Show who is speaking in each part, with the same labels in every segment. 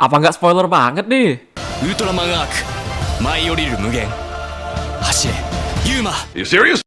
Speaker 1: Apa nggak spoiler banget nih?
Speaker 2: ウルトラマンアーク舞い降りる無限走れユーマ
Speaker 3: You serious?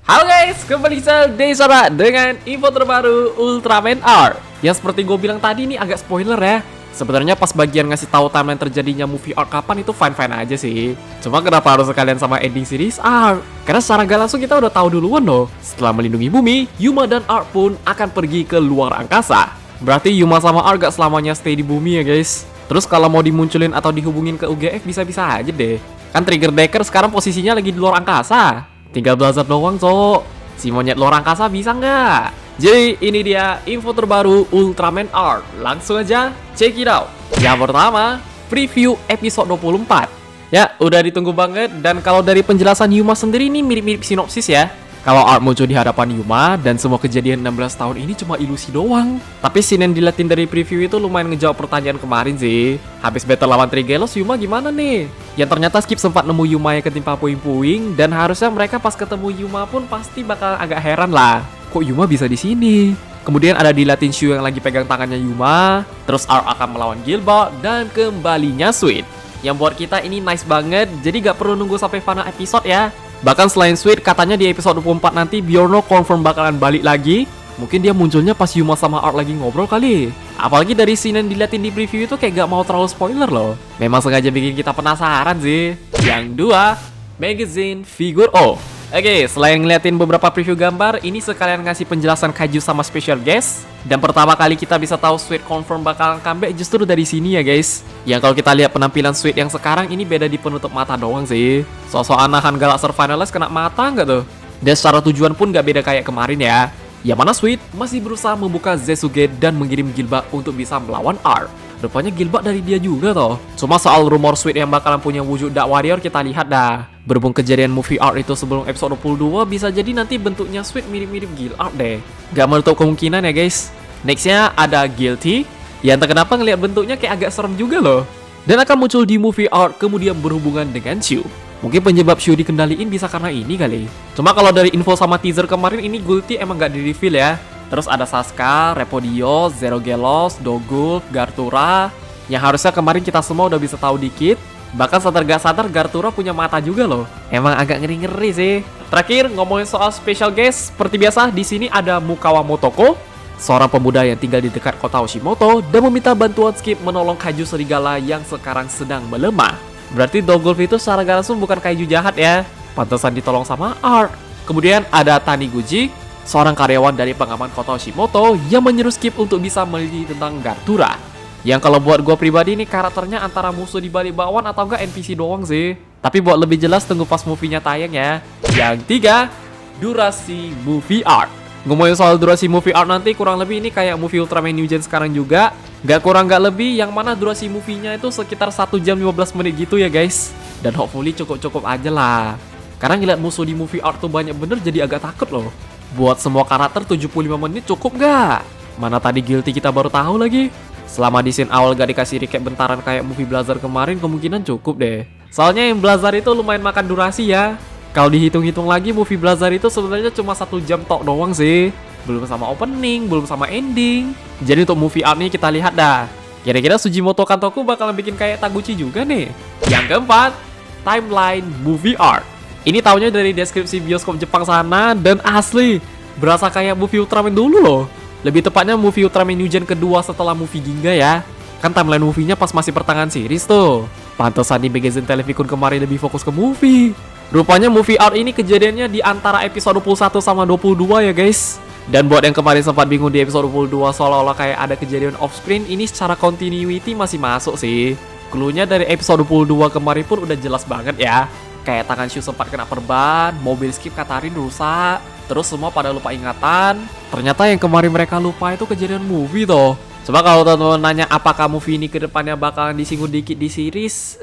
Speaker 1: Halo guys, kembali di Sobat dengan info terbaru Ultraman R. Yang seperti gue bilang tadi ini agak spoiler ya. Sebenarnya pas bagian ngasih tahu timeline terjadinya movie R kapan itu fine-fine aja sih. Cuma kenapa harus sekalian sama ending series R? Karena secara gak langsung kita udah tahu duluan loh. Setelah melindungi bumi, Yuma dan R pun akan pergi ke luar angkasa. Berarti Yuma sama R gak selamanya stay di bumi ya guys. Terus kalau mau dimunculin atau dihubungin ke UGF bisa-bisa aja deh. Kan Trigger Decker sekarang posisinya lagi di luar angkasa. Tinggal Blazer doang, Cok. Si monyet luar angkasa bisa nggak? Jadi ini dia info terbaru Ultraman R. Langsung aja check it out. Yang pertama, preview episode 24. Ya, udah ditunggu banget. Dan kalau dari penjelasan Yuma sendiri ini mirip-mirip sinopsis ya. Kalau R muncul di hadapan Yuma dan semua kejadian 16 tahun ini cuma ilusi doang. Tapi scene yang diliatin dari preview itu lumayan ngejawab pertanyaan kemarin sih. Habis battle lawan Trigelos, Yuma gimana nih? Yang ternyata Skip sempat nemu Yuma yang ketimpa puing-puing, dan harusnya mereka pas ketemu Yuma pun pasti bakal agak heran lah. Kok Yuma bisa di sini? Kemudian ada dilatin Shu yang lagi pegang tangannya Yuma. Terus R akan melawan Gilbert dan kembalinya Sweet. Yang buat kita ini nice banget, jadi gak perlu nunggu sampai final episode ya. Bahkan selain Sweet, katanya di episode 24 nanti Bjorno confirm bakalan balik lagi. Mungkin dia munculnya pas Yuma sama Art lagi ngobrol kali. Apalagi dari scene yang diliatin di preview itu kayak gak mau terlalu spoiler loh. Memang sengaja bikin kita penasaran sih. Yang dua, Magazine Figure O. Oke, selain ngeliatin beberapa preview gambar, ini sekalian ngasih penjelasan Kaiju sama special guest. Dan pertama kali kita bisa tahu Sweet confirm bakalan comeback justru dari sini ya guys. Yang kalau kita lihat penampilan Sweet yang sekarang ini beda di penutup mata doang sih. Sosok anahan Galaxer Finalist kena mata nggak tuh? Dan secara tujuan pun nggak beda kayak kemarin ya. Yang mana Sweet masih berusaha membuka Zesuge dan mengirim Gilbert untuk bisa melawan R. Rupanya Gilbert dari dia juga toh. Cuma soal rumor Sweet yang bakalan punya wujud Dark Warrior kita lihat dah. Berhubung kejadian movie R itu sebelum episode 22, bisa jadi nanti bentuknya Sweet mirip-mirip Gilbert deh. Gak menutup kemungkinan ya guys. Nextnya ada Guilty. Yang tak kenapa ngeliat bentuknya kayak agak serem juga loh. Dan akan muncul di movie R kemudian berhubungan dengan Shu. Mungkin penyebab Shu dikendaliin bisa karena ini kali. Cuma kalau dari info sama teaser kemarin ini Guilty emang gak di-reveal ya. Terus ada Sasuke, Repodio, Zero Gelos, Dogulf, Gartura. Yang harusnya kemarin kita semua udah bisa tahu dikit. Bahkan sadar gak sadar Gartura punya mata juga loh. Emang agak ngeri-ngeri sih. Terakhir ngomongin soal special guest, seperti biasa di sini ada Mukawa Motoko, seorang pemuda yang tinggal di dekat kota Oshimoto dan meminta bantuan Skip menolong kaiju serigala yang sekarang sedang melemah. Berarti Dogulf itu secara gak langsung bukan kaiju jahat ya. Pantesan ditolong sama Art. Kemudian ada Taniguchi, seorang karyawan dari pengaman kota Oshimoto yang menyuruh Skip untuk bisa meneliti tentang Gartura. Yang kalau buat gue pribadi ini karakternya antara musuh di balik bakwan atau enggak NPC doang sih. Tapi buat lebih jelas tunggu pas movie-nya tayang ya. Yang tiga, durasi movie art. Ngomongin soal durasi movie art nanti kurang lebih ini kayak movie Ultraman New Gen sekarang juga. Gak kurang gak lebih, yang mana durasi movie-nya itu sekitar 1 jam 15 menit gitu ya guys. Dan hopefully cukup-cukup aja lah. Karena ngeliat musuh di movie art tuh banyak bener jadi agak takut loh. Buat semua karakter 75 menit cukup gak? Mana tadi Guilty kita baru tahu lagi. Selama di scene awal gak dikasih recap bentaran kayak movie Blazer kemarin, kemungkinan cukup deh. Soalnya yang Blazer itu lumayan makan durasi ya. Kalau dihitung-hitung lagi movie Blazer itu sebenarnya cuma 1 jam tok doang sih. Belum sama opening, belum sama ending. Jadi untuk movie art nih kita lihat dah. Kira-kira Sujimoto Kantoku bakalan bikin kayak Taguchi juga nih. Yang keempat, timeline movie art. Ini taunya dari deskripsi bioskop Jepang sana, dan asli berasa kayak movie Ultraman dulu loh. Lebih tepatnya movie Ultraman New Gen kedua setelah movie Ginga ya. Kan timeline movie-nya pas masih pertengahan series tuh. Pantesan di magazine Televikun kemarin lebih fokus ke movie. Rupanya movie art ini kejadiannya di antara episode 21 sama 22 ya guys. Dan buat yang kemarin sempat bingung di episode 22 seolah-olah kayak ada kejadian off-screen, ini secara continuity masih masuk sih. Cluenya dari episode 22 kemarin pun udah jelas banget ya. Kayak tangan Shu sempat kena perban, mobil Skip Katarin rusak, terus semua pada lupa ingatan. Ternyata yang kemarin mereka lupa itu kejadian movie toh. Coba kalau teman-teman nanya apakah movie ini kedepannya bakalan disinggung dikit di series,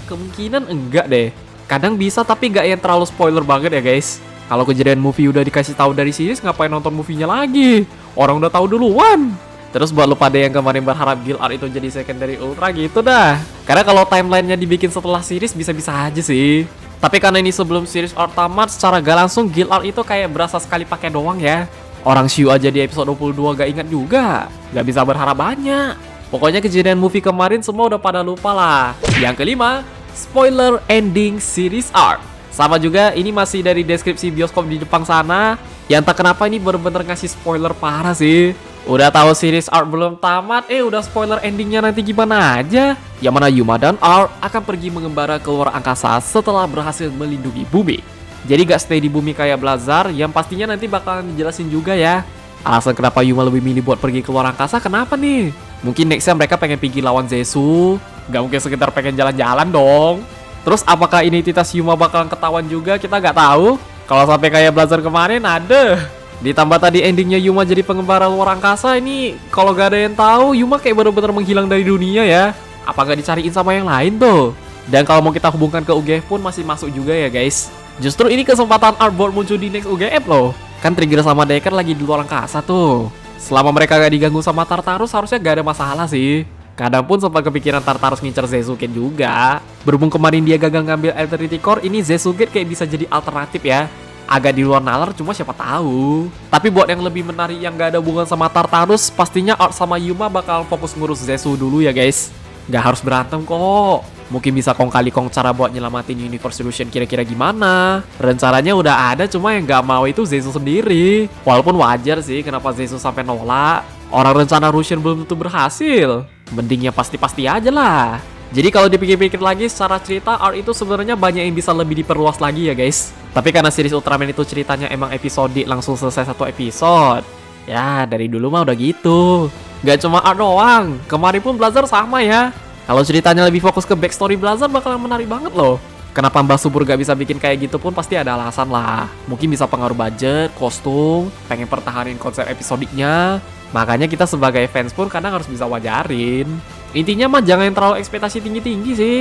Speaker 1: kemungkinan enggak deh. Kadang bisa tapi nggak yang terlalu spoiler banget ya guys. Kalau kejadian movie udah dikasih tahu dari series, ngapain nonton movie-nya lagi? Orang udah tahu duluan. Terus buat lu pada yang kemarin berharap Gilbert itu jadi secondary Ultra gitu dah. Karena kalau timelinenya dibikin setelah series bisa-bisa aja sih. Tapi karena ini sebelum series art tamat, secara gak langsung Guild Art itu kayak berasa sekali pakai doang ya. Orang Shu aja di episode 22 gak ingat juga. Gak bisa berharap banyak. Pokoknya kejadian movie kemarin semua udah pada lupa lah. Yang kelima, spoiler ending series art. Sama juga, ini masih dari deskripsi bioskop di Jepang sana. Yang tak kenapa ini bener-bener ngasih spoiler parah sih. Udah tahu series art belum tamat, udah spoiler endingnya nanti gimana aja. Yang mana Yuma dan Art akan pergi mengembara ke luar angkasa setelah berhasil melindungi bumi. Jadi gak stay di bumi kayak Blazar, yang pastinya nanti bakalan dijelasin juga ya. Alasan kenapa Yuma lebih milih buat pergi ke luar angkasa kenapa nih? Mungkin nextnya mereka pengen pergi lawan Zesu. Gak mungkin sekedar pengen jalan-jalan dong. Terus apakah identitas Yuma bakalan ketahuan juga, kita gak tahu. Kalau sampai kayak Blazar kemarin, ada. Ditambah tadi endingnya Yuma jadi pengembara luar angkasa, ini kalau gak ada yang tahu Yuma kayak bener-bener menghilang dari dunia ya. Apa gak dicariin sama yang lain tuh? Dan kalau mau kita hubungkan ke UGF pun masih masuk juga ya guys. Justru ini kesempatan Artboard muncul di next UGF loh. Kan Trigger sama Decker lagi di luar angkasa tuh. Selama mereka gak diganggu sama Tartarus harusnya gak ada masalah sih. Kadang pun sempat kepikiran Tartarus ngincer Zesuke juga. Berhubung kemarin dia gagal ngambil Eternity Core, ini Zesuke kayak bisa jadi alternatif ya. Agak di luar nalar, cuma siapa tahu. Tapi buat yang lebih menarik yang gak ada hubungan sama Tartarus, pastinya Art sama Yuma bakal fokus ngurus Zesu dulu ya guys. Gak harus berantem kok. Mungkin bisa kong kali kong cara buat nyelamatin Universe Solution kira-kira gimana. Rencananya udah ada, cuma yang gak mau itu Zesu sendiri. Walaupun wajar sih kenapa Zesu sampai nolak. Orang rencana Russian belum tentu berhasil. Mendingnya pasti-pasti aja lah. Jadi kalau dipikir-pikir lagi, secara cerita Art itu sebenarnya banyak yang bisa lebih diperluas lagi ya guys. Tapi karena series Ultraman itu ceritanya emang episodik langsung selesai satu episode. Ya dari dulu mah udah gitu. Gak cuma Art doang, kemarin pun Blazar sama ya. Kalau ceritanya lebih fokus ke backstory Blazar bakalan menarik banget loh. Kenapa Mbah Subur gak bisa bikin kayak gitu pun pasti ada alasan lah. Mungkin bisa pengaruh budget, kostum, pengen pertahanin konsep episodiknya. Makanya kita sebagai fans pun kadang harus bisa wajarin. Intinya mah jangan terlalu ekspektasi tinggi-tinggi sih.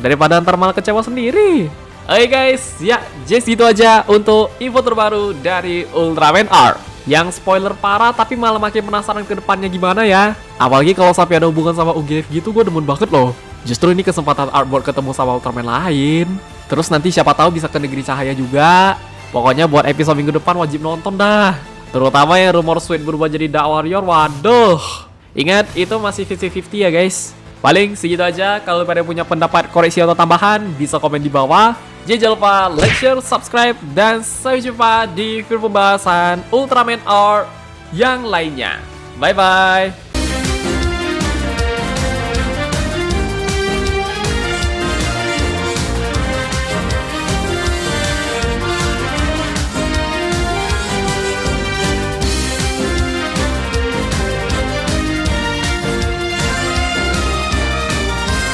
Speaker 1: Daripada ntar malah kecewa sendiri. Oke guys, ya just itu aja untuk info terbaru dari Ultraman R. Yang spoiler parah tapi malah makin penasaran ke depannya gimana ya. Apalagi kalau sampai ada hubungan sama UGF gitu, gue demen banget loh. Justru ini kesempatan Artboard ketemu sama Ultraman lain. Terus nanti siapa tahu bisa ke Negeri Cahaya juga. Pokoknya buat episode minggu depan wajib nonton dah. Terutama yang rumor Sweet berubah jadi Dark Warrior, waduh. Ingat, itu masih 50-50 ya guys. Paling segitu aja. Kalau pada punya pendapat, koreksi atau tambahan, bisa komen di bawah. Jangan lupa like, share, subscribe, dan sampai jumpa di video pembahasan Ultraman R yang lainnya. Bye-bye.